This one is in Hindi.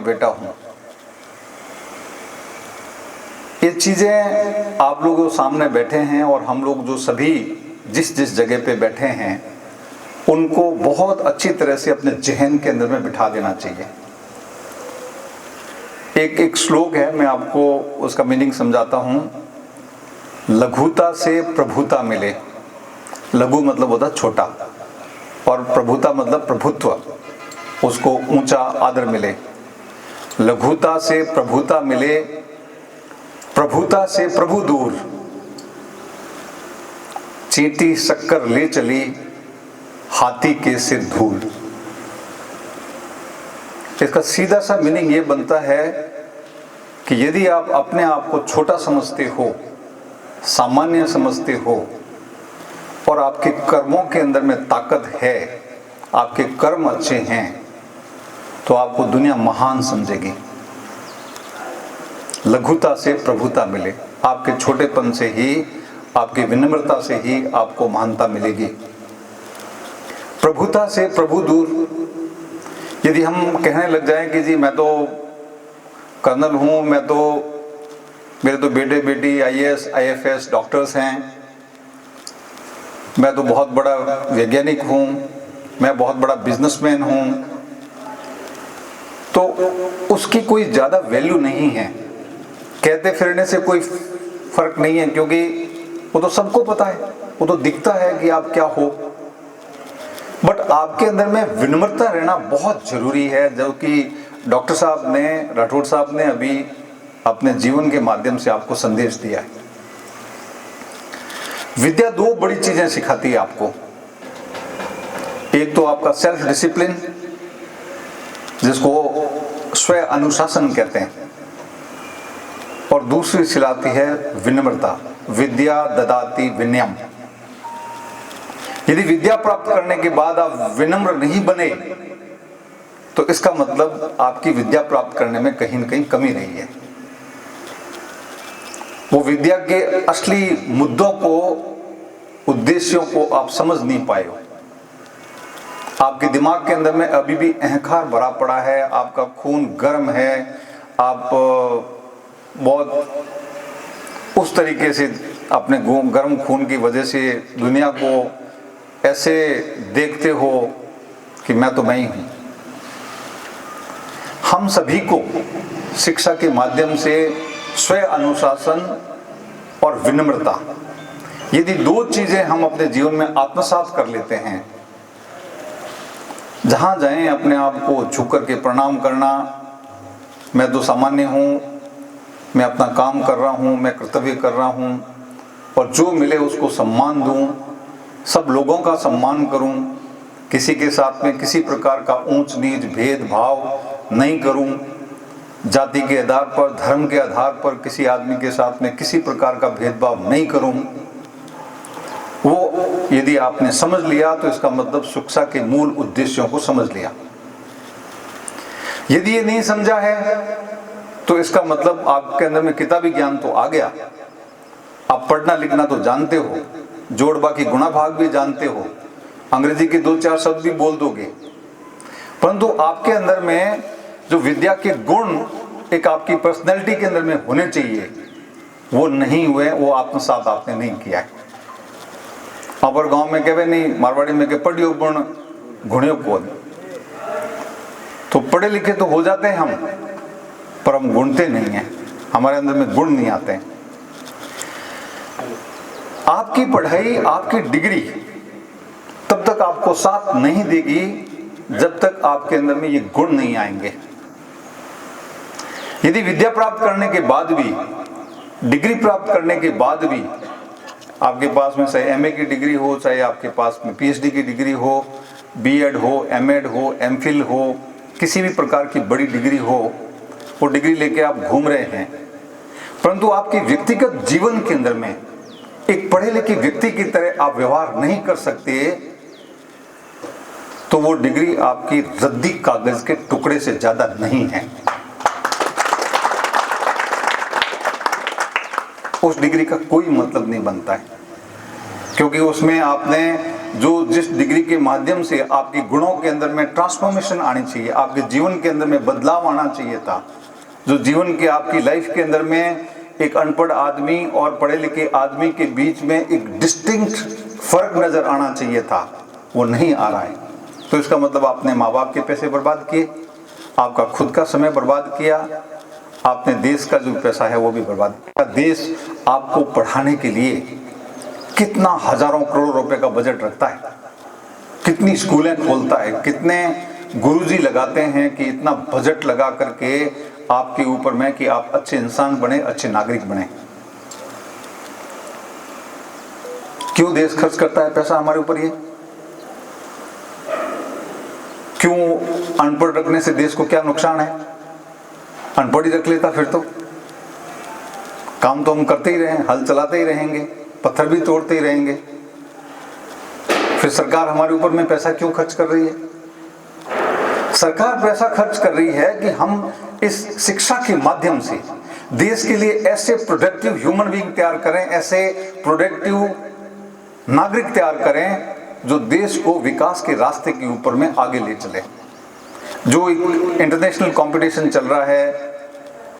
बेटा हूँ। ये चीज़ें आप लोगों के सामने बैठे हैं और हम लोग जो सभी जिस जिस जगह पे बैठे हैं उनको बहुत अच्छी तरह से अपने जहन के अंदर में बिठा देना चाहिए। एक श्लोक है, मैं आपको उसका मीनिंग समझाता हूँ। लघुता से प्रभुता मिले। लघु मतलब होता छोटा और प्रभुता मतलब प्रभुत्व, उसको ऊंचा आदर मिले। लघुता से प्रभुता मिले, प्रभुता से प्रभु दूर। चींटी शक्कर ले चली, हाथी के सिर धूल। इसका सीधा सा मीनिंग ये बनता है कि यदि आप अपने आप को छोटा समझते हो, सामान्य समझते हो और आपके कर्मों के अंदर में ताकत है, आपके कर्म अच्छे हैं, तो आपको दुनिया महान समझेगी। लघुता से प्रभुता मिले। आपके छोटेपन से ही, आपकी विनम्रता से ही आपको महानता मिलेगी। प्रभुता से प्रभु दूर। यदि हम कहने लग जाएं कि जी मैं तो कर्नल हूँ, मेरे तो बेटे बेटी IAS IFS डॉक्टर्स हैं, मैं तो बहुत बड़ा वैज्ञानिक हूँ, मैं बहुत बड़ा बिजनेसमैन हूँ, तो उसकी कोई ज़्यादा वैल्यू नहीं है। कहते फिरने से कोई फर्क नहीं है, क्योंकि वो तो सबको पता है, वो तो दिखता है कि आप क्या हो। बट आपके अंदर में विनम्रता रहना बहुत जरूरी है, जो कि डॉक्टर साहब ने, राठौड़ साहब ने अभी अपने जीवन के माध्यम से आपको संदेश दिया है। विद्या दो बड़ी चीजें सिखाती है आपको। एक तो आपका सेल्फ डिसिप्लिन, जिसको स्व अनुशासन कहते हैं, और दूसरी सिखाती है विनम्रता। विद्या ददाति विनयम। यदि विद्या प्राप्त करने के बाद आप विनम्र नहीं बने तो इसका मतलब आपकी विद्या प्राप्त करने में कहीं न कहीं कमी रही है। वो विद्या के असली मुद्दों को, उद्देश्यों को आप समझ नहीं पाए हो। आपके दिमाग के अंदर में अभी भी अहंकार भरा पड़ा है, आपका खून गर्म है, आप बहुत उस तरीके से अपने गर्म खून की वजह से दुनिया को ऐसे देखते हो कि मैं तो मैं ही हूं। हम सभी को शिक्षा के माध्यम से स्व अनुशासन और विनम्रता, यदि दो चीजें हम अपने जीवन में आत्मसात कर लेते हैं, जहां जाएं अपने आप को झुक करके प्रणाम करना, मैं तो सामान्य हूं, मैं अपना काम कर रहा हूं, मैं कर्तव्य कर रहा हूं, और जो मिले उसको सम्मान दूं, सब लोगों का सम्मान करूं, किसी के साथ में किसी प्रकार का ऊंच नीच भेदभाव नहीं करूं, जाति के आधार पर, धर्म के आधार पर किसी आदमी के साथ में किसी प्रकार का भेदभाव नहीं करूं। वो यदि आपने समझ लिया तो इसका मतलब शिक्षा के मूल उद्देश्यों को समझ लिया। यदि ये नहीं समझा है तो इसका मतलब आपके अंदर में किताबी ज्ञान तो आ गया, आप पढ़ना लिखना तो जानते हो, जोड़ बाकी गुणा भाग भी जानते हो, अंग्रेजी के 2-4 शब्द भी बोल दोगे, परंतु आपके अंदर में जो विद्या के गुण एक आपकी पर्सनैलिटी के अंदर में होने चाहिए, वो नहीं हुए, वो आत्मसात आपने नहीं किया है। अपर गांव में कहवे नहीं, मारवाड़ी में कह पढ़ियो पण गुणियो कौन। तो पढ़े लिखे तो हो जाते हैं हम, पर हम गुणते नहीं हैं, हमारे अंदर में गुण नहीं आते हैं। आपकी पढ़ाई, आपकी डिग्री तब तक आपको साथ नहीं देगी जब तक आपके अंदर में ये गुण नहीं आएंगे। यदि विद्या प्राप्त करने के बाद भी, डिग्री प्राप्त करने के बाद भी आपके पास में चाहे MA की डिग्री हो, चाहे आपके पास में PhD की डिग्री हो, B.Ed हो, M.Ed हो, M.Phil हो, किसी भी प्रकार की बड़ी डिग्री हो, वो डिग्री लेके आप घूम रहे हैं, परंतु आपके व्यक्तिगत जीवन के अंदर में एक पढ़े लिखे व्यक्ति की तरह आप व्यवहार नहीं कर सकते, तो वो डिग्री आपकी रद्दी कागज के टुकड़े से ज्यादा नहीं है। उस डिग्री का कोई मतलब नहीं बनता है, क्योंकि उसमें आपने जो जिस डिग्री के माध्यम से आपके गुणों के अंदर में ट्रांसफॉर्मेशन आनी चाहिए, आपके जीवन के अंदर में बदलाव आना चाहिए था, जो जीवन के आपकी लाइफ के अंदर में एक अनपढ़ आदमी और पढ़े लिखे आदमी के बीच में एक डिस्टिंक्ट फर्क नजर आना चाहिए था, वो नहीं आ रहा है। तो इसका मतलब आपने माँ बाप के पैसे बर्बाद किए, आपका खुद का समय बर्बाद किया, आपने देश का जो पैसा है वो भी बर्बाद किया। देश आपको पढ़ाने के लिए कितना हजारों करोड़ रुपए का बजट रखता है, कितनी स्कूलें खोलता है, कितने गुरुजी लगाते हैं कि इतना बजट लगा करके आपके ऊपर में कि आप अच्छे इंसान बने, अच्छे नागरिक बने। क्यों देश खर्च करता है पैसा हमारे ऊपर? ये क्यों? अनपढ़ रखने से देश को क्या नुकसान है? अनपढ़ ही रख लेता फिर तो काम तो हम करते ही रहे, हल चलाते ही रहेंगे, पत्थर भी तोड़ते ही रहेंगे। फिर सरकार हमारे ऊपर में पैसा क्यों खर्च कर रही है? सरकार पैसा खर्च कर रही है कि हम इस शिक्षा के माध्यम से देश के लिए ऐसे प्रोडक्टिव ह्यूमन बीइंग तैयार करें, ऐसे प्रोडक्टिव नागरिक तैयार करें जो देश को विकास के रास्ते के ऊपर में आगे ले चले। जो इंटरनेशनल कंपटीशन चल रहा है